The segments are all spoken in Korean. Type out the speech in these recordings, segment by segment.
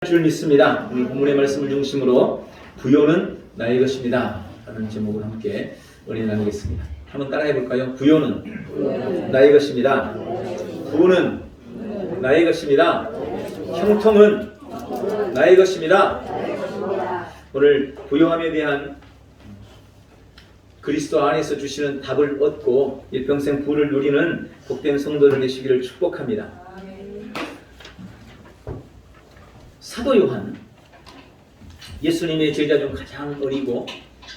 줄 믿습니다. 우리 본문의 말씀을 중심으로 부요는 나의 것입니다 라는 제목을 함께 은혜 나누겠습니다. 한번 따라해 볼까요? 부요는 나의 것입니다. 부는 나의 것입니다. 형통은 나의 것입니다. 오늘 부요함에 대한 그리스도 안에서 주시는 답을 얻고 일평생 부를 누리는 복된 성도들 되시기를 축복합니다. 사도 요한, 예수님의 제자 중 가장 어리고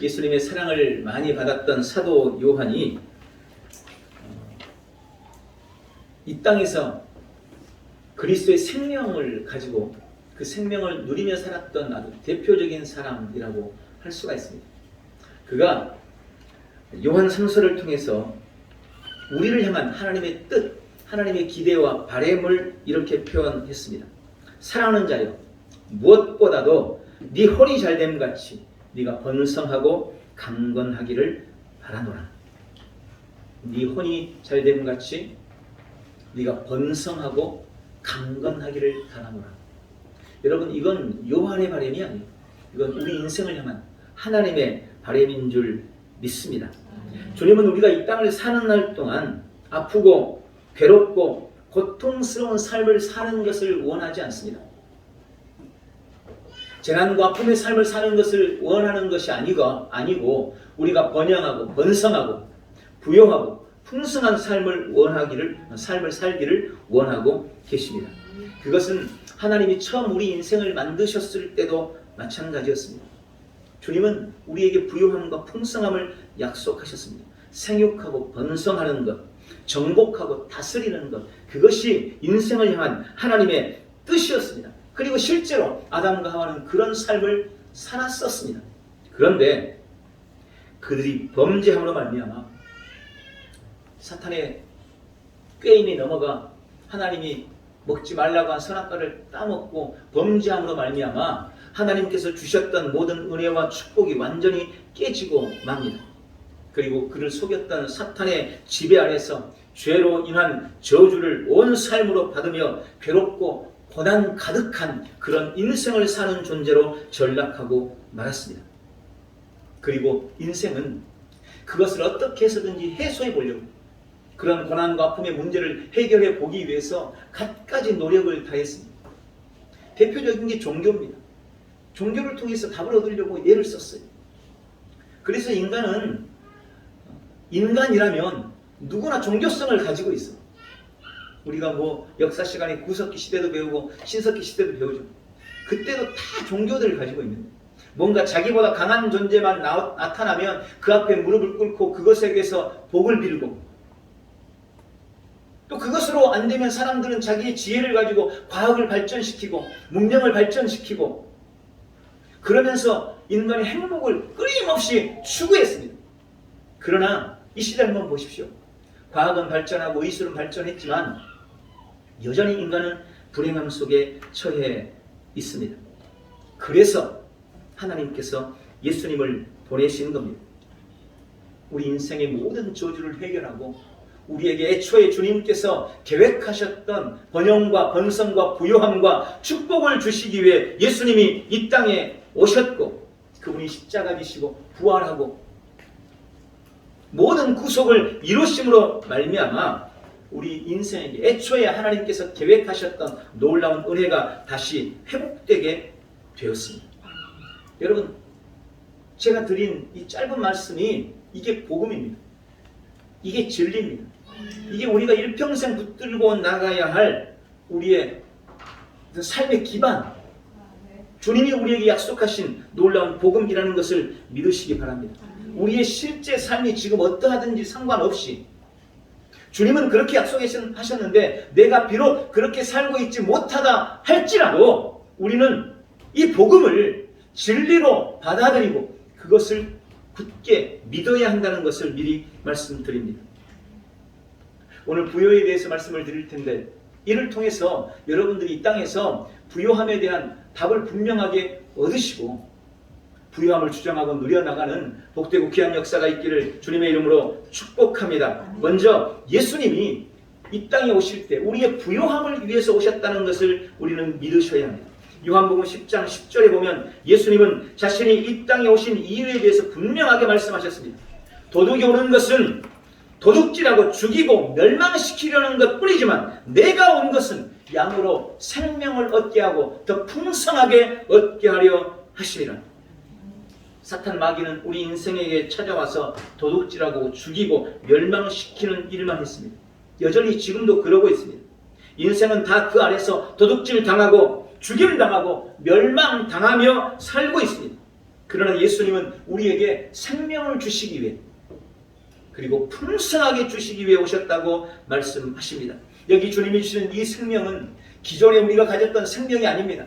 예수님의 사랑을 많이 받았던 사도 요한이 이 땅에서 그리스도의 생명을 가지고 그 생명을 누리며 살았던 아주 대표적인 사람이라고 할 수가 있습니다. 그가 요한 3서를 통해서 우리를 향한 하나님의 뜻, 하나님의 기대와 바램을 이렇게 표현했습니다. 사랑하는 자여, 무엇보다도 네 혼이 잘됨 같이 네가 번성하고 강건하기를 바라노라. 네 혼이 잘됨 같이 네가 번성하고 강건하기를 바라노라. 여러분, 이건 요한의 바람이 아니에요. 이건 우리 인생을 향한 하나님의 바람인 줄 믿습니다. 주님은 우리가 이 땅을 사는 날 동안 아프고 괴롭고 고통스러운 삶을 사는 것을 원하지 않습니다. 재난과 아픔의 삶을 사는 것을 원하는 것이 아니고 우리가 번영하고 번성하고 부요하고 풍성한 삶을 살기를 원하고 계십니다. 그것은 하나님이 처음 우리 인생을 만드셨을 때도 마찬가지였습니다. 주님은 우리에게 부요함과 풍성함을 약속하셨습니다. 생육하고 번성하는 것, 정복하고 다스리는 것, 그것이 인생을 향한 하나님의 뜻이었습니다. 그리고 실제로 아담과 하와는 그런 삶을 살았었습니다. 그런데 그들이 범죄함으로 말미암아 사탄의 꾀임에 넘어가 하나님이 먹지 말라고 한 선악과를 따먹고 범죄함으로 말미암아 하나님께서 주셨던 모든 은혜와 축복이 완전히 깨지고 맙니다. 그리고 그를 속였던 사탄의 지배 아래서 죄로 인한 저주를 온 삶으로 받으며 괴롭고 고난 가득한 그런 인생을 사는 존재로 전락하고 말았습니다. 그리고 인생은 그것을 어떻게 해서든지 해소해 보려고 그런 고난과 아픔의 문제를 해결해 보기 위해서 갖가지 노력을 다했습니다. 대표적인 게 종교입니다. 종교를 통해서 답을 얻으려고 예를 썼어요. 그래서 인간이라면 누구나 종교성을 가지고 있어. 우리가 역사 시간에 구석기 시대도 배우고 신석기 시대도 배우죠. 그때도 다 종교들을 가지고 있는데 뭔가 자기보다 강한 존재만 나타나면 그 앞에 무릎을 꿇고 그것에 대해서 복을 빌고, 또 그것으로 안 되면 사람들은 자기의 지혜를 가지고 과학을 발전시키고 문명을 발전시키고 그러면서 인간의 행복을 끊임없이 추구했습니다. 그러나 이 시대를 한번 보십시오. 과학은 발전하고 의술은 발전했지만 여전히 인간은 불행함 속에 처해 있습니다. 그래서 하나님께서 예수님을 보내신 겁니다. 우리 인생의 모든 저주를 해결하고 우리에게 애초에 주님께서 계획하셨던 번영과 번성과 부요함과 축복을 주시기 위해 예수님이 이 땅에 오셨고 그분이 십자가 지시고 부활하고 모든 구속을 이루심으로 말미암아 우리 인생에게 애초에 하나님께서 계획하셨던 놀라운 은혜가 다시 회복되게 되었습니다. 여러분, 제가 드린 이 짧은 말씀이 이게 복음입니다. 이게 진리입니다. 이게 우리가 일평생 붙들고 나가야 할 우리의 삶의 기반, 주님이 우리에게 약속하신 놀라운 복음이라는 것을 믿으시기 바랍니다. 우리의 실제 삶이 지금 어떠하든지 상관없이 주님은 그렇게 약속하셨는데 내가 비록 그렇게 살고 있지 못하다 할지라도 우리는 이 복음을 진리로 받아들이고 그것을 굳게 믿어야 한다는 것을 미리 말씀드립니다. 오늘 부요에 대해서 말씀을 드릴 텐데 이를 통해서 여러분들이 이 땅에서 부요함에 대한 답을 분명하게 얻으시고 부유함을 주장하고 누려나가는 복되고 귀한 역사가 있기를 주님의 이름으로 축복합니다. 먼저 예수님이 이 땅에 오실 때 우리의 부요함을 위해서 오셨다는 것을 우리는 믿으셔야 합니다. 요한복음 10장 10절에 보면 예수님은 자신이 이 땅에 오신 이유에 대해서 분명하게 말씀하셨습니다. 도둑이 오는 것은 도둑질하고 죽이고 멸망시키려는 것뿐이지만 내가 온 것은 양으로 생명을 얻게 하고 더 풍성하게 얻게 하려 하시리라. 사탄 마귀는 우리 인생에게 찾아와서 도둑질하고 죽이고 멸망시키는 일만 했습니다. 여전히 지금도 그러고 있습니다. 인생은 다 그 안에서 도둑질 당하고 죽임 당하고 멸망 당하며 살고 있습니다. 그러나 예수님은 우리에게 생명을 주시기 위해 그리고 풍성하게 주시기 위해 오셨다고 말씀하십니다. 여기 주님이 주시는 이 생명은 기존에 우리가 가졌던 생명이 아닙니다.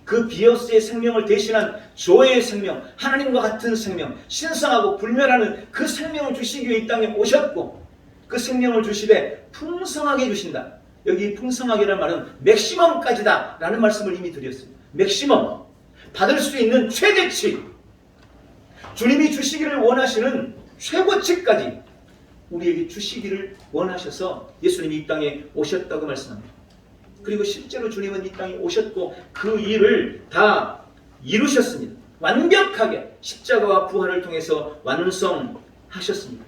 그 비어스의 생명을 대신한 조의 생명, 하나님과 같은 생명, 신성하고 불멸하는 그 생명을 주시기 위해 이 땅에 오셨고 그 생명을 주시되 풍성하게 주신다. 여기 풍성하게라는 말은 맥시멈까지다 라는 말씀을 이미 드렸습니다. 맥시멈, 받을 수 있는 최대치, 주님이 주시기를 원하시는 최고치까지 우리에게 주시기를 원하셔서 예수님이 이 땅에 오셨다고 말씀합니다. 그리고 실제로 주님은 이 땅에 오셨고 그 일을 다 이루셨습니다. 완벽하게 십자가와 부활을 통해서 완성하셨습니다.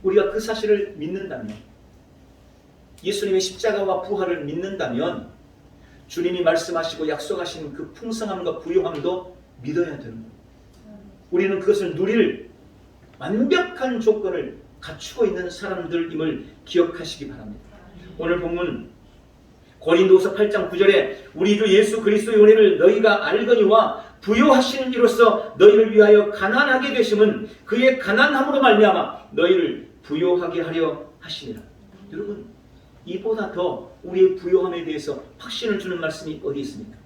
우리가 그 사실을 믿는다면, 예수님의 십자가와 부활을 믿는다면 주님이 말씀하시고 약속하신 그 풍성함과 부요함도 믿어야 되는 거예요. 우리는 그것을 누릴 완벽한 조건을 갖추고 있는 사람들임을 기억하시기 바랍니다. 오늘 본문 고린도후서 8장 9절에 우리 주 예수 그리스도의 은혜를 너희가 알거니와 부요하시는 이로써 너희를 위하여 가난하게 되심은 그의 가난함으로 말미암아 너희를 부요하게 하려 하시니라. 여러분, 이보다 더 우리의 부요함에 대해서 확신을 주는 말씀이 어디 있습니까?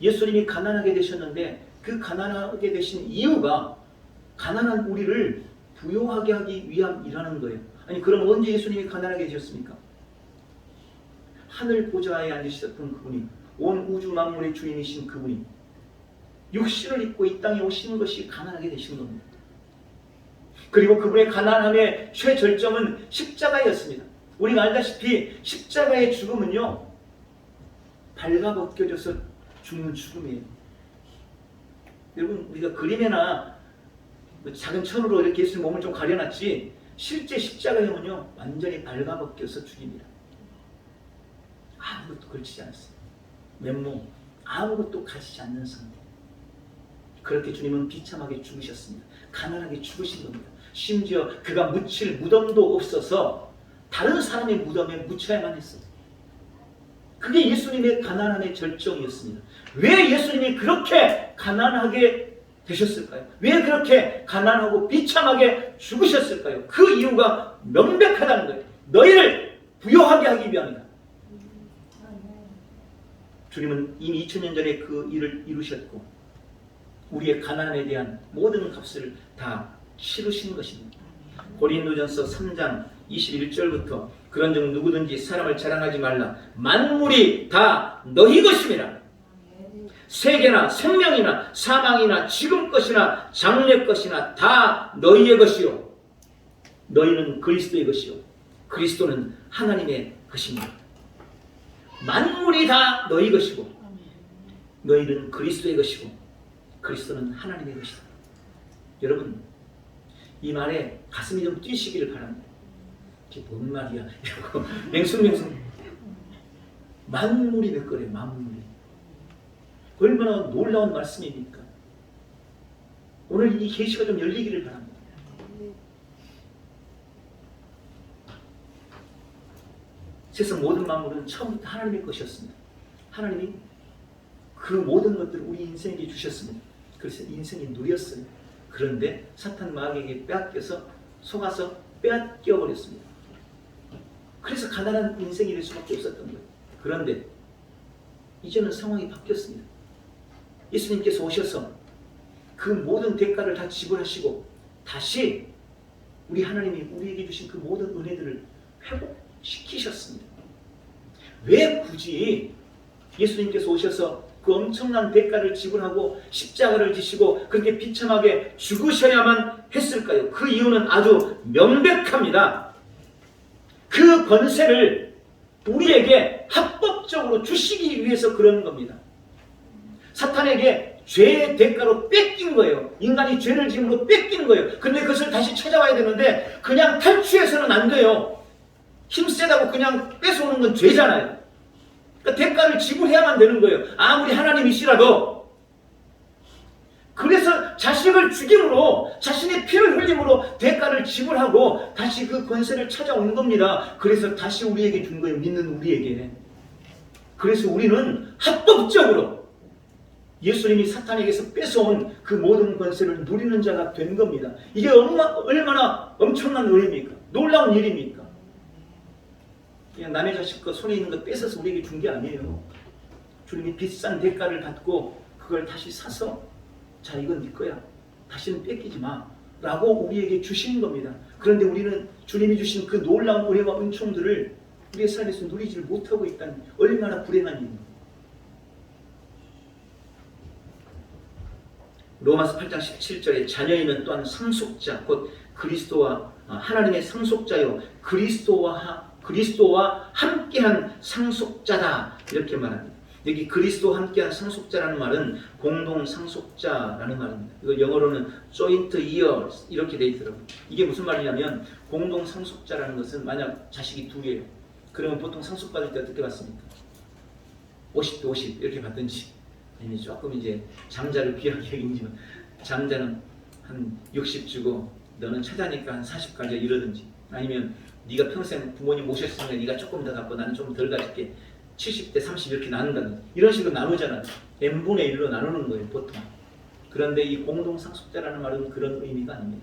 예수님이 가난하게 되셨는데 그 가난하게 되신 이유가 가난한 우리를 부요하게 하기 위함이라는 거예요. 아니, 그럼 언제 예수님이 가난하게 되셨습니까? 하늘 보좌에 앉으셨던 그분이, 온 우주 만물의 주인이신 그분이 육신을 입고 이 땅에 오신 것이 가난하게 되신 겁니다. 그리고 그분의 가난함의 최절정은 십자가였습니다. 우리가 알다시피 십자가의 죽음은요, 발가벗겨져서 죽는 죽음이에요. 여러분, 우리가 그림에나 작은 천으로 이렇게 예수님 몸을 좀 가려놨지 실제 십자가형은요 완전히 발가벗겨서 죽입니다. 아무것도 걸치지 않았어요. 맨몸 아무것도 가지지 않는 상태. 그렇게 주님은 비참하게 죽으셨습니다. 가난하게 죽으신 겁니다. 심지어 그가 묻힐 무덤도 없어서 다른 사람의 무덤에 묻혀야만 했어요. 그게 예수님의 가난함의 절정이었습니다. 왜 예수님이 그렇게 가난하게 되셨을까요? 왜 그렇게 가난하고 비참하게 죽으셨을까요? 그 이유가 명백하다는 거예요. 너희를 부요하게 하기 위함이다. 주님은 이미 2000년 전에 그 일을 이루셨고 우리의 가난에 대한 모든 값을 다 치르신 것입니다. 고린도전서 3장 21절부터 그런즉 누구든지 사람을 자랑하지 말라. 만물이 다 너희 것임이라. 세계나 생명이나 사망이나 지금 것이나 장래 것이나 다 너희의 것이요. 너희는 그리스도의 것이요. 그리스도는 하나님의 것입니다. 만물이 다 너희 것이고 너희는 그리스도의 것이고 그리스도는 하나님의 것이다. 여러분, 이 말에 가슴이 좀 뛰시기를 바랍니다. 이게 뭔 말이야? 이러고 맹숭맹숭. 만물이 몇 거래요? 만물이. 얼마나 놀라운 말씀입니까? 오늘 이 계시가 좀 열리기를 바랍니다. 세상 모든 만물은 처음부터 하나님의 것이었습니다. 하나님이 그 모든 것들을 우리 인생에게 주셨습니다. 그래서 인생이 누렸어요. 그런데 사탄 마귀에게 빼앗겨서 속아서 빼앗겨 버렸습니다. 그래서 가난한 인생이 될 수밖에 없었던 거예요. 그런데 이제는 상황이 바뀌었습니다. 예수님께서 오셔서 그 모든 대가를 다 지불하시고 다시 우리 하나님이 우리에게 주신 그 모든 은혜들을 회복시키셨습니다. 왜 굳이 예수님께서 오셔서 그 엄청난 대가를 지불하고 십자가를 지시고 그렇게 비참하게 죽으셔야만 했을까요? 그 이유는 아주 명백합니다. 그 권세를 우리에게 합법적으로 주시기 위해서 그러는 겁니다. 사탄에게 죄의 대가로 뺏긴 거예요. 인간이 죄를 지음으로 뺏긴 거예요. 근데 그것을 다시 찾아와야 되는데 그냥 탈취해서는 안 돼요. 힘세다고 그냥 뺏어오는 건 죄잖아요. 그러니까 대가를 지불해야만 되는 거예요. 아무리 하나님이시라도. 그래서 자식을 죽임으로, 자신의 피를 흘림으로 대가를 지불하고 다시 그 권세를 찾아온 겁니다. 그래서 다시 우리에게 준 거예요. 믿는 우리에게. 그래서 우리는 합법적으로 예수님이 사탄에게서 뺏어온 그 모든 권세를 누리는 자가 된 겁니다. 이게 얼마나 엄청난 은혜입니까? 놀라운 일입니까? 그냥 남의 자식 거 손에 있는 거 뺏어서 우리에게 준 게 아니에요. 주님이 비싼 대가를 받고 그걸 다시 사서 자, 이건 네 거야. 다시는 뺏기지 마. 라고 우리에게 주신 겁니다. 그런데 우리는 주님이 주신 그 놀라운 은혜와 은총들을 우리의 삶에서 누리지 못하고 있다는 얼마나 불행한 일입니다. 로마서 8장 17절에 자녀이면 또한 상속자, 곧 그리스도와 하나님의 상속자요 그리스도와 함께한 상속자다 이렇게 말합니다. 여기 그리스도와 함께한 상속자라는 말은 공동 상속자라는 말입니다. 이거 영어로는 joint heirs 이렇게 돼 있더라고요. 이게 무슨 말이냐면 공동 상속자라는 것은 만약 자식이 둘이에요. 그러면 보통 상속받을 때 어떻게 받습니까? 50대 50 이렇게 받든지, 아니면 조금 이제 장자를 귀하게 여기지만 장자는 한 60 주고 너는 처자니까 한 40 가져 이러든지, 아니면 네가 평생 부모님 모셨으니까 네가 조금 더 갖고 나는 좀 덜 가질게 70대 30 이렇게 나눈다든지 이런 식으로 나누잖아요. n분의 1로 나누는 거예요 보통. 그런데 이 공동 상속자라는 말은 그런 의미가 아닙니다.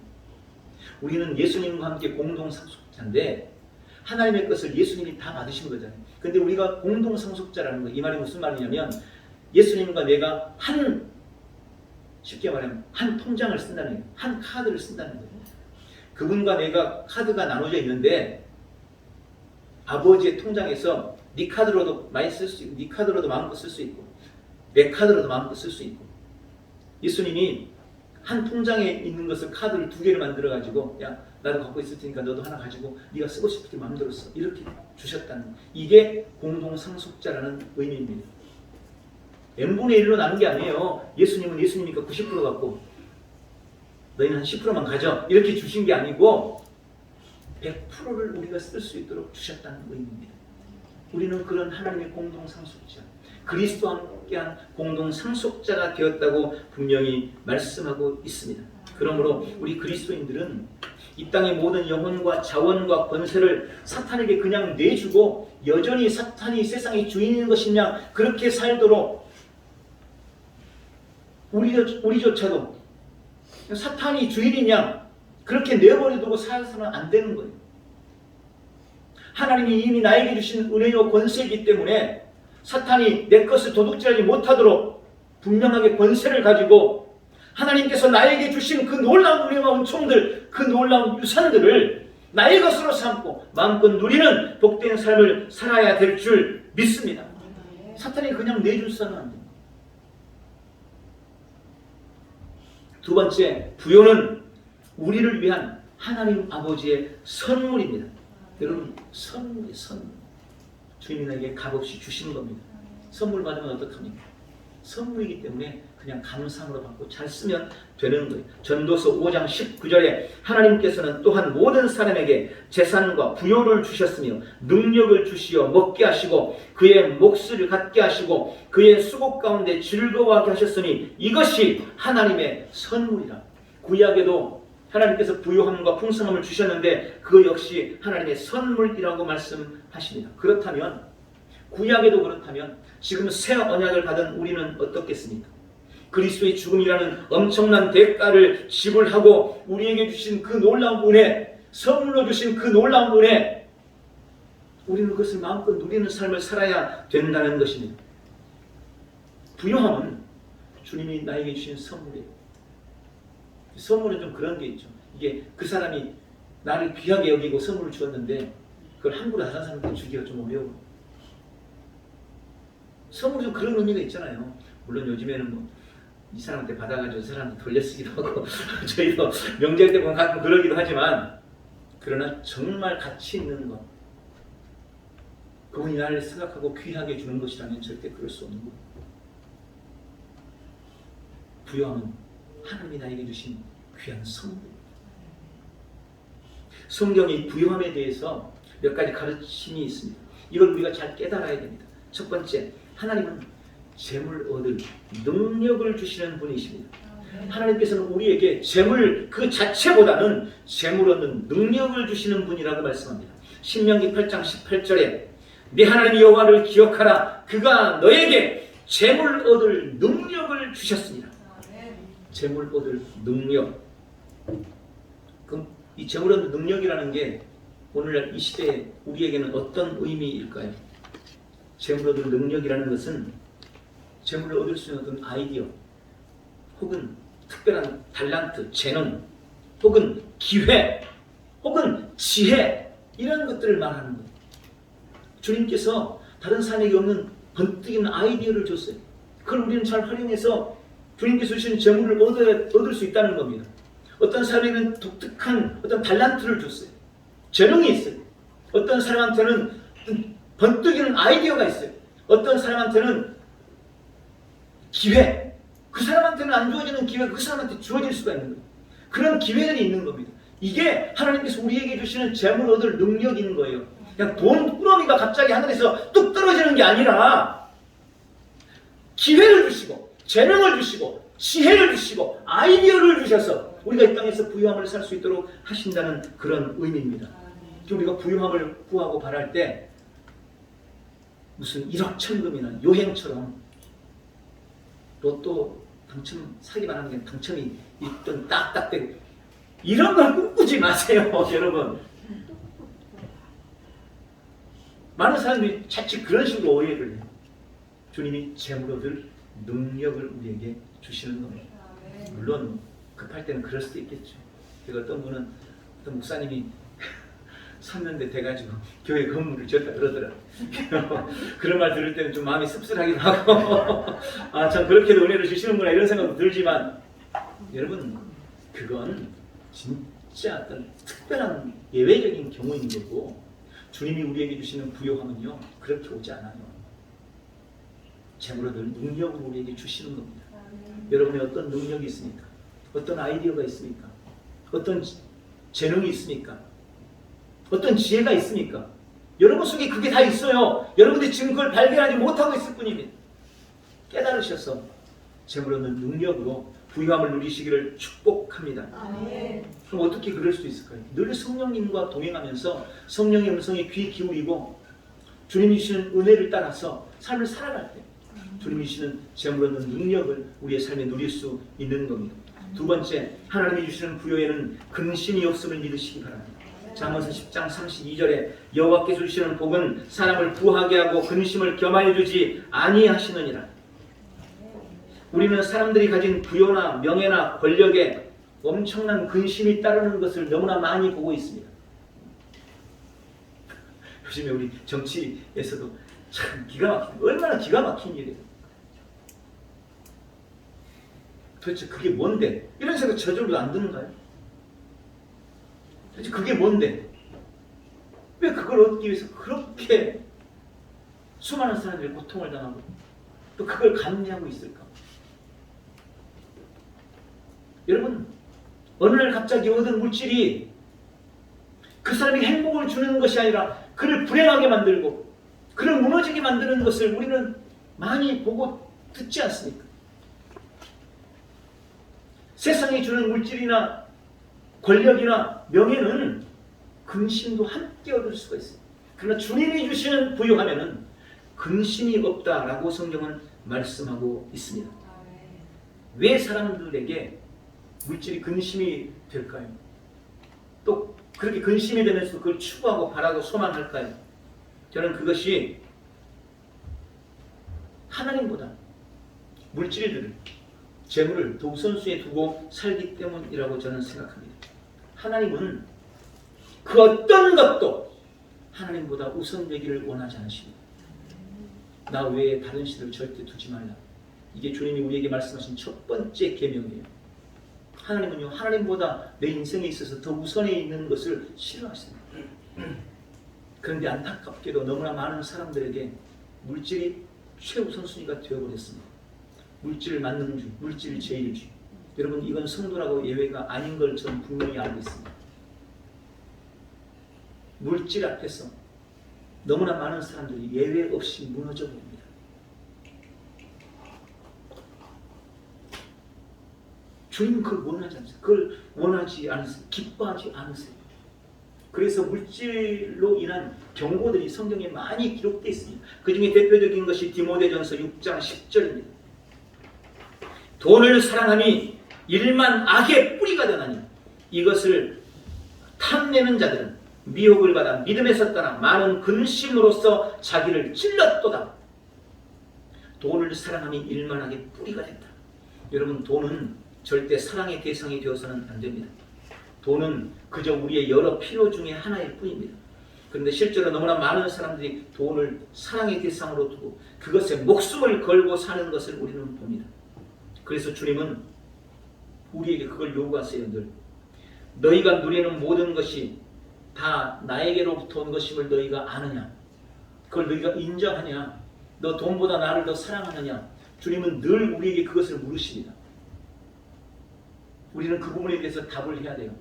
우리는 예수님과 함께 공동 상속자인데 하나님의 것을 예수님이 다 받으신 거잖아요. 근데 우리가 공동 상속자라는 거, 이 말이 무슨 말이냐면 예수님과 내가 쉽게 말하면 한 통장을 쓴다는 거예요. 한 카드를 쓴다는 거예요. 그분과 내가 카드가 나눠져 있는데 아버지의 통장에서 네 카드로도 많이 쓸 수 있고, 네 카드로도 마음껏 쓸 수 있고, 내 카드로도 마음껏 쓸 수 있고, 예수님이 한 통장에 있는 것을 카드를 2개를 만들어 가지고 야 나도 갖고 있을 테니까 너도 하나 가지고 네가 쓰고 싶을 때 마음대로 써 이렇게 주셨다는, 이게 공동 상속자라는 의미입니다. n분의 1로 나눈 게 아니에요. 예수님은 예수님이니까 90% 갖고 너희는 한 10%만 가져 이렇게 주신 게 아니고 100%를 우리가 쓸 수 있도록 주셨다는 의미입니다. 우리는 그런 하나님의 공동 상속자, 그리스도와 함께한 공동 상속자가 되었다고 분명히 말씀하고 있습니다. 그러므로 우리 그리스도인들은 이 땅의 모든 영혼과 자원과 권세를 사탄에게 그냥 내주고 여전히 사탄이 세상의 주인인 것이냐 그렇게 살도록 우리조차도 사탄이 주인이냐 그렇게 내버려두고 살아서는 안 되는 거예요. 하나님이 이미 나에게 주신 은혜와 권세이기 때문에 사탄이 내 것을 도둑질하지 못하도록 분명하게 권세를 가지고 하나님께서 나에게 주신 그 놀라운 은혜와 은총들, 그 놀라운 유산들을 나의 것으로 삼고 마음껏 누리는 복된 삶을 살아야 될 줄 믿습니다. 사탄이 그냥 내줄서는 안 됩니다. 두 번째, 부요는 우리를 위한 하나님 아버지의 선물입니다. 여러분, 선물이 선물. 주님에게 값없이 주시는 겁니다. 선물 받으면 어떡합니까? 선물이기 때문에 그냥 감사함으로 받고 잘 쓰면 되는 거예요. 전도서 5장 19절에 하나님께서는 또한 모든 사람에게 재산과 부요를 주셨으며 능력을 주시어 먹게 하시고 그의 몫을 갖게 하시고 그의 수고 가운데 즐거워하게 하셨으니 이것이 하나님의 선물이라. 구약에도 하나님께서 부요함과 풍성함을 주셨는데 그 역시 하나님의 선물이라고 말씀하십니다. 그렇다면 구약에도 그렇다면 지금 새 언약을 받은 우리는 어떻겠습니까? 그리스도의 죽음이라는 엄청난 대가를 지불하고 우리에게 주신 그 놀라운 은혜, 선물로 주신 그 놀라운 은혜, 우리는 그것을 마음껏 누리는 삶을 살아야 된다는 것입니다. 부요함은 주님이 나에게 주신 선물이에요. 선물은 좀 그런 게 있죠. 이게 그 사람이 나를 귀하게 여기고 선물을 주었는데 그걸 함부로 다른 사람한테 주기가 좀 어려워. 선물이 좀 그런 의미가 있잖아요. 물론 요즘에는 이 사람한테 받아가지고 저 사람한테 돌려쓰기도 하고 저희도 명절 때 보면 가끔 그러기도 하지만, 그러나 정말 가치 있는 것, 그분이 나를 생각하고 귀하게 주는 것이라면 절대 그럴 수 없는 것. 부요함은 하나님이 나에게 주신 귀한 선물. 성경이 부요함에 대해서 몇 가지 가르침이 있습니다. 이걸 우리가 잘 깨달아야 됩니다. 첫 번째, 하나님은 재물 얻을 능력을 주시는 분이십니다. 하나님께서는 우리에게 재물 그 자체보다는 재물 얻는 능력을 주시는 분이라고 말씀합니다. 신명기 8장 18절에 네 하나님 여호와를 기억하라. 그가 너에게 재물 얻을 능력을 주셨습니다. 재물 얻을 능력. 그럼 이 재물 얻는 능력이라는 게 오늘날 이 시대에 우리에게는 어떤 의미일까요? 재물 얻을 능력이라는 것은 재물을 얻을 수 있는 어떤 아이디어 혹은 특별한 달란트, 재능 혹은 기회 혹은 지혜 이런 것들을 말하는 거예요. 주님께서 다른 사람에게 없는 번뜩이는 아이디어를 줬어요. 그걸 우리는 잘 활용해서 주님께서 주신 재물을 얻을 수 있다는 겁니다. 어떤 사람에게는 독특한 어떤 달란트를 줬어요. 재능이 있어요. 어떤 사람한테는 번뜩이는 아이디어가 있어요. 어떤 사람한테는 기회, 그 사람한테는 안 주어지는 기회가 그 사람한테 주어질 수가 있는 거예요. 그런 기회들이 있는 겁니다. 이게 하나님께서 우리에게 주시는 재물 얻을 능력인 거예요. 그냥 돈 꾸러미가 갑자기 하늘에서 뚝 떨어지는 게 아니라 기회를 주시고 재능을 주시고 지혜를 주시고 아이디어를 주셔서 우리가 이 땅에서 부유함을 살 수 있도록 하신다는 그런 의미입니다. 우리가 부유함을 구하고 바랄 때 무슨 일확천금이나 요행처럼 로또 당첨 사기만 하는 게 당첨이 있던 딱딱되고 이런 걸 꿈꾸지 마세요. 여러분. 많은 사람들이 자칫 그런 식으로 오해를 해요. 주님이 재물 얻을 능력을 우리에게 주시는 겁니다. 물론 급할 때는 그럴 수도 있겠죠. 제가 어떤 분은 어떤 목사님이 샀는데 돼가지고 교회 건물을 지었다 그러더라고요. 그런 말 들을 때는 좀 마음이 씁쓸하기도 하고 아, 참 그렇게도 은혜를 주시는구나 이런 생각도 들지만 여러분 그건 진짜 어떤 특별한 예외적인 경우인 거고 주님이 우리에게 주시는 부요함은요 그렇게 오지 않아요. 재물 얻을 능력을 우리에게 주시는 겁니다. 여러분의 어떤 능력이 있습니까? 어떤 아이디어가 있습니까? 어떤 재능이 있습니까? 어떤 지혜가 있습니까? 여러분 속에 그게 다 있어요. 여러분들이 지금 그걸 발견하지 못하고 있을 뿐입니다. 깨달으셔서 재물 얻는 능력으로 부유함을 누리시기를 축복합니다. 그럼 어떻게 그럴 수 있을까요? 늘 성령님과 동행하면서 성령의 음성에 귀 기울이고 주님이 주시는 은혜를 따라서 삶을 살아갈 때 주님이 주시는 재물 얻는 능력을 우리의 삶에 누릴 수 있는 겁니다. 두 번째, 하나님이 주시는 부요에는 근심이 없음을 믿으시기 바랍니다. 잠언서 10장 32절에 여호와께서 주시는 복은 사람을 부하게 하고 근심을 겸하여 주지 아니하시느니라. 우리는 사람들이 가진 부요나 명예나 권력에 엄청난 근심이 따르는 것을 너무나 많이 보고 있습니다. 요즘에 우리 정치에서도 참 기가 막힌, 얼마나 기가 막힌 일이에요. 도대체 그게 뭔데? 이런 생각 저절로 안 드는가요? 도대체 그게 뭔데? 왜 그걸 얻기 위해서 그렇게 수많은 사람들이 고통을 당하고 또 그걸 감내하고 있을까? 여러분, 어느 날 갑자기 얻은 물질이 그 사람에게 행복을 주는 것이 아니라 그를 불행하게 만들고 그를 무너지게 만드는 것을 우리는 많이 보고 듣지 않습니까? 세상이 주는 물질이나 권력이나 명예는 근심도 함께 얻을 수가 있어요. 그러나 주님이 주시는 부유하면은 근심이 없다라고 성경은 말씀하고 있습니다. 왜 사람들에게 물질이 근심이 될까요? 또 그렇게 근심이 되면서 그걸 추구하고 바라고 소망할까요? 저는 그것이 하나님보다 물질들을 재물을 더 우선순위에 두고 살기 때문이라고 저는 생각합니다. 하나님은 그 어떤 것도 하나님보다 우선되기를 원하지 않으십니다. 나 외에 다른 신을 절대 두지 말라. 이게 주님이 우리에게 말씀하신 첫 번째 계명이에요. 하나님은요, 하나님보다 내 인생에 있어서 더 우선에 있는 것을 싫어하십니다. 그런데 안타깝게도 너무나 많은 사람들에게 물질이 최우선순위가 되어버렸습니다. 물질 만능주의, 물질 제일주의. 여러분 이건 성도라고 예외가 아닌 걸 저는 분명히 알고 있습니다. 물질 앞에서 너무나 많은 사람들이 예외 없이 무너져 봅니다. 주님 그걸 원하지 않으세요. 그걸 원하지 않으세요. 기뻐하지 않으세요. 그래서 물질로 인한 경고들이 성경에 많이 기록되어 있습니다. 그 중에 대표적인 것이 디모데전서 6장 10절입니다. 돈을 사랑함이 일만 악의 뿌리가 되나니 이것을 탐내는 자들은 미혹을 받아 믿음에서 떠나 많은 근심으로써 자기를 찔렀도다. 돈을 사랑함이 일만 악의 뿌리가 된다. 여러분 돈은 절대 사랑의 대상이 되어서는 안 됩니다. 돈은 그저 우리의 여러 필요 중에 하나일 뿐입니다. 그런데 실제로 너무나 많은 사람들이 돈을 사랑의 대상으로 두고 그것에 목숨을 걸고 사는 것을 우리는 봅니다. 그래서 주님은 우리에게 그걸 요구하세요. 늘 너희가 누리는 모든 것이 다 나에게로부터 온 것임을 너희가 아느냐? 그걸 너희가 인정하냐? 너 돈보다 나를 더 사랑하느냐? 주님은 늘 우리에게 그것을 물으십니다. 우리는 그 부분에 대해서 답을 해야 돼요.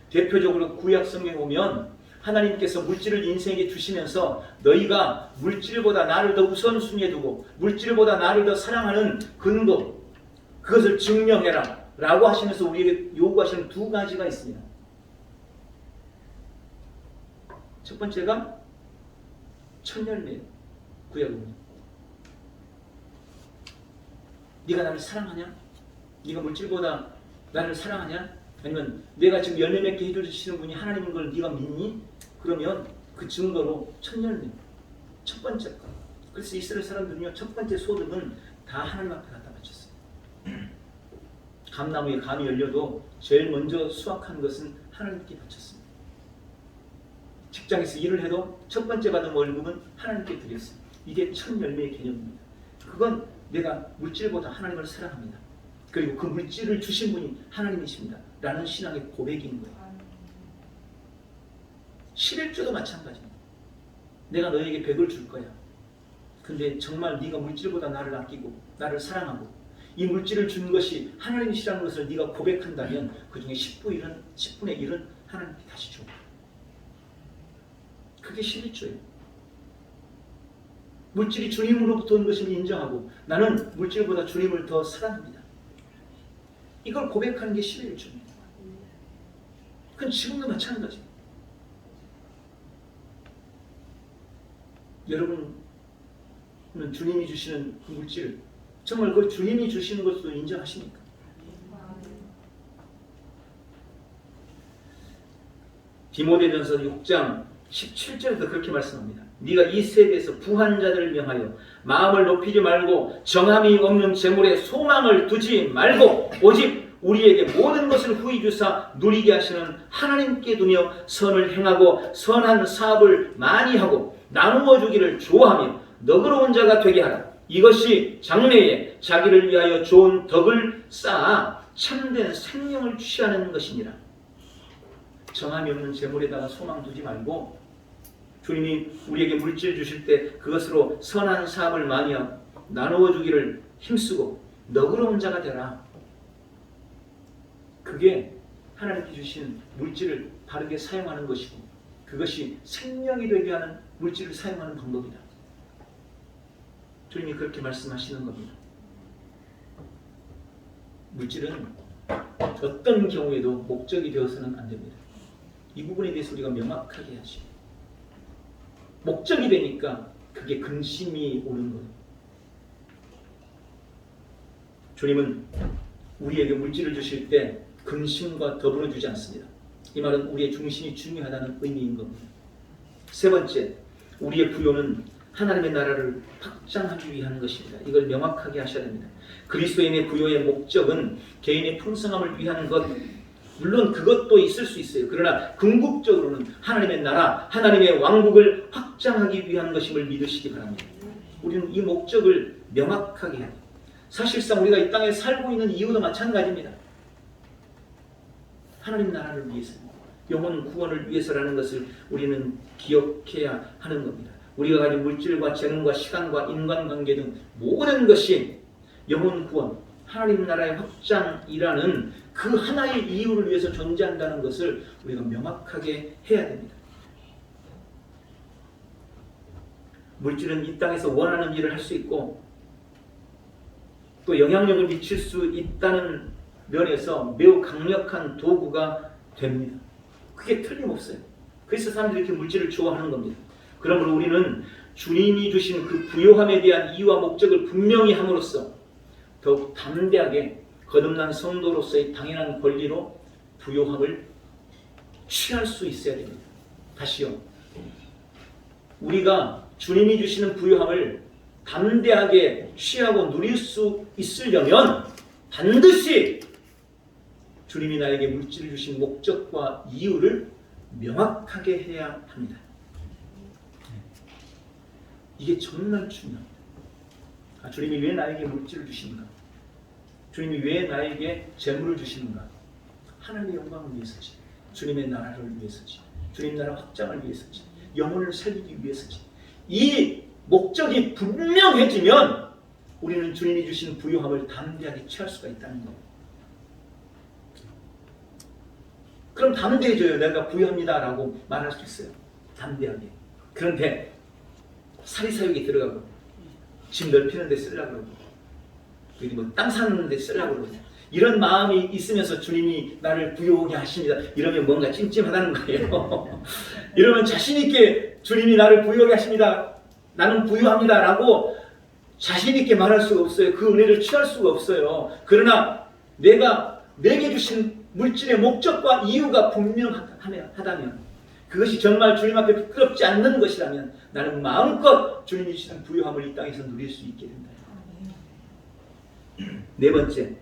대표적으로 구약 성경에 보면 하나님께서 물질을 인생에게 주시면서 너희가 물질보다 나를 더 우선순위에 두고 물질보다 나를 더 사랑하는 근거, 그것을 증명해라 라고 하시면서 우리에게 요구하시는 두 가지가 있습니다. 첫 번째가 첫 열매예요. 구약에 보면 네가 나를 사랑하냐? 네가 물질보다 나를 사랑하냐? 아니면 내가 지금 열매 맺게 해주시는 분이 하나님인 걸 네가 믿니? 그러면 그 증거로 첫 열매, 첫 번째 거. 그래서 이스라엘 사람들은요, 첫 번째 소득은 다 하나님 앞에 갖다 바쳤어요. 감나무에 감이 열려도 제일 먼저 수확한 것은 하나님께 바쳤습니다. 직장에서 일을 해도 첫 번째 받은 월급은 하나님께 드렸어요. 이게 첫 열매의 개념입니다. 그건 내가 물질보다 하나님을 사랑합니다. 그리고 그 물질을 주신 분이 하나님이십니다. 라는 신앙의 고백인 거예요. 11조도 마찬가지입니다. 내가 너에게 100을 줄 거야. 근데 정말 네가 물질보다 나를 아끼고 나를 사랑하고 이 물질을 준 것이 하나님이시라는 것을 네가 고백한다면 그 중에 10분의 1은 하나님께 다시 줘. 그게 11조예요. 물질이 주님으로부터 온 것을 인정하고 나는 물질보다 주님을 더 사랑합니다. 이걸 고백하는 게 11조입니다. 그건 지금도 마찬가지예요. 여러분은 주님이 주시는 그 물질, 정말 그걸 주님이 주시는 것도 인정하십니까? 디모데전서 6장 17절에도 그렇게 말씀합니다. 네가 이 세대에서 부한 자들을 명하여 마음을 높이지 말고 정함이 없는 재물에 소망을 두지 말고 오직 우리에게 모든 것을 후히 주사 누리게 하시는 하나님께 두며 선을 행하고 선한 사업을 많이 하고 나누어 주기를 좋아하며 너그러운 자가 되게 하라. 이것이 장래에 자기를 위하여 좋은 덕을 쌓아 참된 생명을 취하는 것이니라. 정함이 없는 재물에다가 소망 두지 말고 주님이 우리에게 물질 주실 때 그것으로 선한 사업을 많이 하고 나누어 주기를 힘쓰고 너그러운 자가 되라. 그게 하나님께 주신 물질을 바르게 사용하는 것이고 그것이 생명이 되게 하는 물질을 사용하는 방법이다. 주님이 그렇게 말씀하시는 겁니다. 물질은 어떤 경우에도 목적이 되어서는 안 됩니다. 이 부분에 대해서 우리가 명확하게 해야지. 목적이 되니까 그게 근심이 오는 거예요. 주님은 우리에게 물질을 주실 때 근심과 더불어 주지 않습니다. 이 말은 우리의 중심이 중요하다는 의미인 겁니다. 세 번째, 우리의 부요는 하나님의 나라를 확장하기 위한 것입니다. 이걸 명확하게 하셔야 됩니다. 그리스도인의 부요의 목적은 개인의 풍성함을 위한 것, 물론 그것도 있을 수 있어요. 그러나 궁극적으로는 하나님의 나라, 하나님의 왕국을 확장하기 위한 것임을 믿으시기 바랍니다. 우리는 이 목적을 명확하게 해야 돼요. 사실상 우리가 이 땅에 살고 있는 이유도 마찬가지입니다. 하나님 나라를 위해서, 영혼 구원을 위해서라는 것을 우리는 기억해야 하는 겁니다. 우리가 가진 물질과 재능과 시간과 인간관계 등 모든 것이 영혼 구원, 하나님 나라의 확장이라는 그 하나의 이유를 위해서 존재한다는 것을 우리가 명확하게 해야 됩니다. 물질은 이 땅에서 원하는 일을 할 수 있고 또 영향력을 미칠 수 있다는 면에서 매우 강력한 도구가 됩니다. 그게 틀림없어요. 그래서 사람들이 이렇게 물질을 좋아하는 겁니다. 그러므로 우리는 주님이 주신 그 부요함에 대한 이유와 목적을 분명히 함으로써 더욱 담대하게 거듭난 성도로서의 당연한 권리로 부요함을 취할 수 있어야 됩니다. 다시요. 우리가 주님이 주시는 부요함을 담대하게 취하고 누릴 수 있으려면 반드시 주님이 나에게 물질을 주신 목적과 이유를 명확하게 해야 합니다. 이게 정말 중요합니다. 주님이 왜 나에게 물질을 주시는가? 주님이 왜 나에게 재물을 주시는가? 하나님의 영광을 위해서지. 주님의 나라를 위해서지. 주님 나라 확장을 위해서지. 영혼을 살리기 위해서지. 이 목적이 분명해지면 우리는 주님이 주신 부요함을 담대하게 취할 수가 있다는 거예요. 그럼 담대해져요. 내가 부요합니다 라고 말할 수 있어요. 담대하게. 그런데 사리사욕에 들어가고 집 넓히는 데 쓰려고 그러고 뭐 땅 사는 데 쓰려고 그러고 이런 마음이 있으면서 주님이 나를 부요하게 하십니다. 이러면 뭔가 찜찜하다는 거예요. 이러면 자신 있게 주님이 나를 부요하게 하십니다. 나는 부유합니다 라고 자신 있게 말할 수가 없어요. 그 은혜를 취할 수가 없어요. 그러나 내게 주신 물질의 목적과 이유가 분명하다면 그것이 정말 주님 앞에 부끄럽지 않는 것이라면 나는 마음껏 주님이 주시는 부요함을 이 땅에서 누릴 수 있게 된다. 네 번째,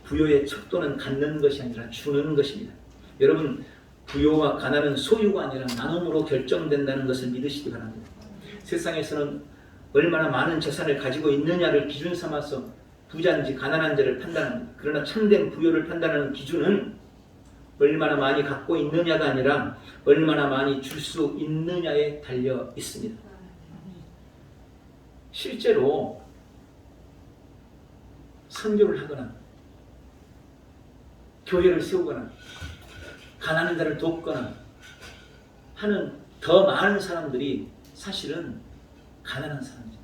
부요의 척도는 갖는 것이 아니라 주는 것입니다. 여러분, 부요와 가난은 소유가 아니라 나눔으로 결정된다는 것을 믿으시기 바랍니다. 세상에서는 얼마나 많은 재산을 가지고 있느냐를 기준 삼아서 부자인지 가난한 자를 판단합니다. 그러나 참된 부요를 판단하는 기준은 얼마나 많이 갖고 있느냐가 아니라 얼마나 많이 줄 수 있느냐에 달려 있습니다. 실제로 선교를 하거나 교회를 세우거나 가난한 자를 돕거나 하는 더 많은 사람들이 사실은 가난한 사람이죠.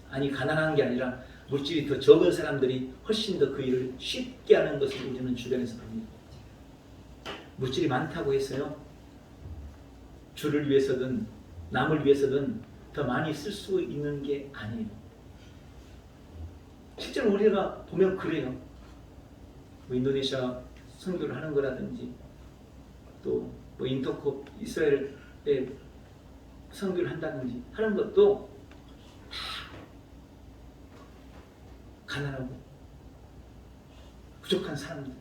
아니, 가난한 게 아니라 물질이 더 적은 사람들이 훨씬 더 그 일을 쉽게 하는 것을 우리는 주변에서 봅니다. 물질이 많다고 해서요, 주를 위해서든 남을 위해서든 더 많이 쓸 수 있는 게 아니에요. 실제로 우리가 보면 그래요. 뭐 인도네시아 선교를 하는 거라든지 또 뭐 인터콥 이스라엘에 선교를 한다든지 하는 것도 다 가난하고 부족한 사람들,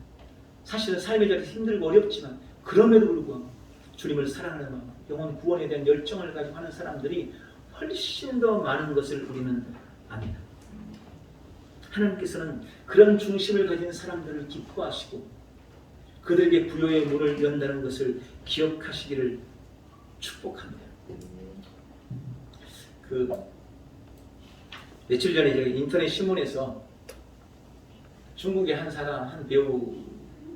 사실은 삶의 자리에서 힘들고 어렵지만 그럼에도 불구하고 주님을 사랑하는 마음, 영혼 구원에 대한 열정을 가지고 하는 사람들이 훨씬 더 많은 것을 우리는 압니다. 하나님께서는 그런 중심을 가진 사람들을 기뻐하시고 그들에게 부요의 문을 연다는 것을 기억하시기를 축복합니다. 며칠 전에 저희 인터넷 신문에서 중국의 한 사람, 한 배우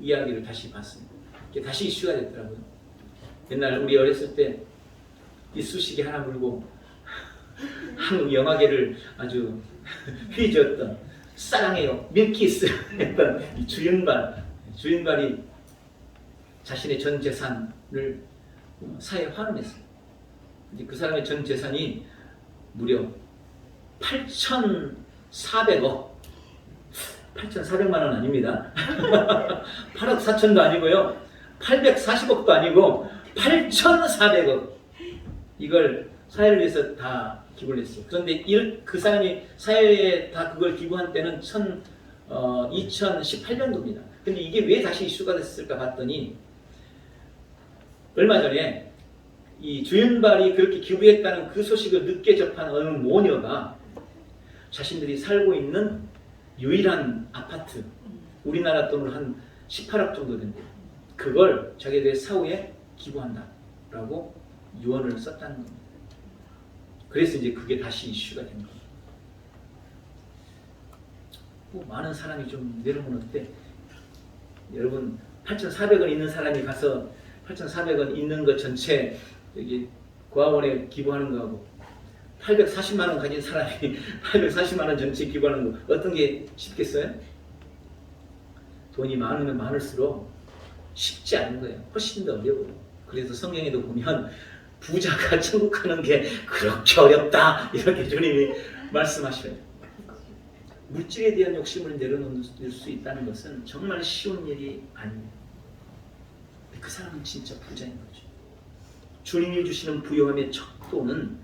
이야기를 다시 봤습니다. 이게 다시 이슈가 됐더라고요. 옛날 우리 어렸을 때 이쑤시개 하나 물고 한국 영화계를 아주 휘저었던 사랑해요 밀키스 했던 이 주윤발이 자신의 전 재산을 사회에 환원했어요. 그 사람의 전 재산이 무려 8,400억 8,400만 원 아닙니다. 8억 4천도 아니고요. 840억도 아니고 8,400억 이걸 사회를 위해서 다 기부를 했어요. 그런데 그 사람이 사회에 다 그걸 기부한 때는 2018년도입니다. 근데 이게 왜 다시 이슈가 됐을까 봤더니 얼마 전에 이 주윤발이 그렇게 기부했다는 그 소식을 늦게 접한 어느 모녀가 자신들이 살고 있는 유일한 아파트, 우리나라 돈으로 한 18억 정도 된대요. 그걸 자기들의 사후에 기부한다라고 유언을 썼다는 겁니다. 그래서 이제 그게 다시 이슈가 된 겁니다. 뭐 많은 사람이 좀 내려오면 어때? 여러분 8,400원 있는 사람이 가서 8,400원 있는 것 전체 여기 고아원에 기부하는 거하고 840만 원 가진 사람이 840만 원 전체 기부하는 거 어떤 게 쉽겠어요? 돈이 많으면 많을수록 쉽지 않은 거예요. 훨씬 더 어려워요. 그래서 성경에도 보면 부자가 천국 가는 게 그렇게 어렵다 이렇게 주님이 말씀하셔요. 물질에 대한 욕심을 내려놓을 수 있다는 것은 정말 쉬운 일이 아닙니다. 그 사람은 진짜 부자인 거죠. 주님이 주시는 부요함의 척도는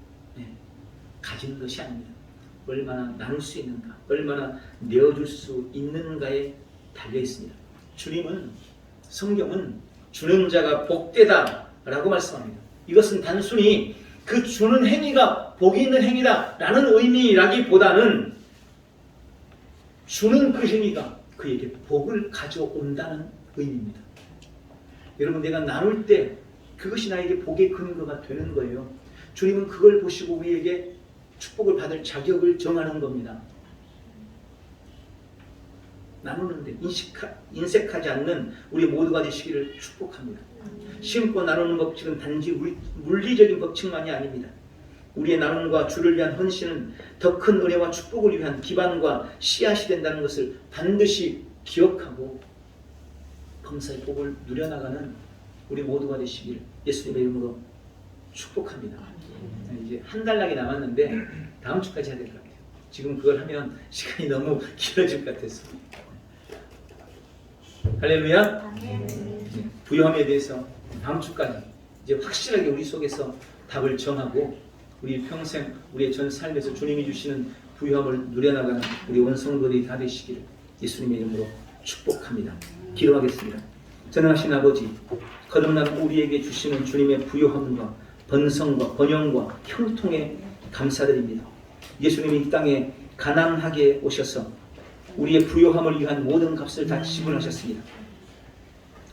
가지는 것이 아닙니다. 얼마나 나눌 수 있는가, 얼마나 내어줄 수 있는가에 달려 있습니다. 주님은, 성경은 주는 자가 복되다 라고 말씀합니다. 이것은 단순히 그 주는 행위가 복이 있는 행위다 라는 의미라기보다는 주는 그 행위가 그에게 복을 가져온다는 의미입니다. 여러분, 내가 나눌 때 그것이 나에게 복의 근거가 되는 거예요. 주님은 그걸 보시고 우리에게 축복을 받을 자격을 정하는 겁니다. 나누는데 인색하지 않는 우리 모두가 되시기를 축복합니다. 심고 나누는 법칙은 단지 물리적인 법칙만이 아닙니다. 우리의 나눔과 주를 위한 헌신은 더 큰 은혜와 축복을 위한 기반과 씨앗이 된다는 것을 반드시 기억하고 범사의 복을 누려나가는 우리 모두가 되시길 예수님의 이름으로 축복합니다. 이제 한 달락이 남았는데 다음 주까지 해야 될 것 같아요. 지금 그걸 하면 시간이 너무 길어질 것 같아서. 할렐루야. 부요함에 대해서 다음 주까지 이제 확실하게 우리 속에서 답을 정하고 우리 평생 우리의 전 삶에서 주님이 주시는 부요함을 누려나가는 우리 온 성도들이 다 되시기를 예수님의 이름으로 축복합니다. 기도하겠습니다. 전능하신 아버지, 거듭난 우리에게 주시는 주님의 부요함과 번성과 번영과 형통에 감사드립니다. 예수님이 이 땅에 가난하게 오셔서 우리의 부요함을 위한 모든 값을 다 지불하셨습니다.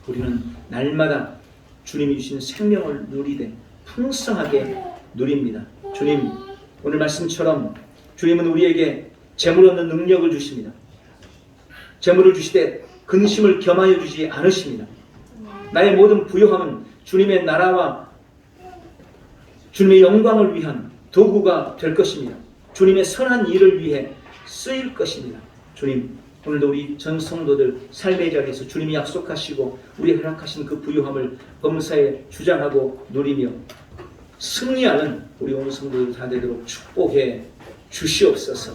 우리는 날마다 주님이 주신 생명을 누리되 풍성하게 누립니다. 주님, 오늘 말씀처럼 주님은 우리에게 재물 얻는 능력을 주십니다. 재물을 주시되 근심을 겸하여 주지 않으십니다. 나의 모든 부요함은 주님의 나라와 주님의 영광을 위한 도구가 될 것입니다. 주님의 선한 일을 위해 쓰일 것입니다. 주님, 오늘도 우리 전 성도들 삶의 자리에서 주님이 약속하시고 우리 허락하신 그 부요함을 범사에 주장하고 누리며 승리하는 우리 온 성도들 다 되도록 축복해 주시옵소서.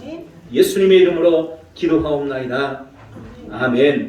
예수님의 이름으로 기도하옵나이다. 아멘.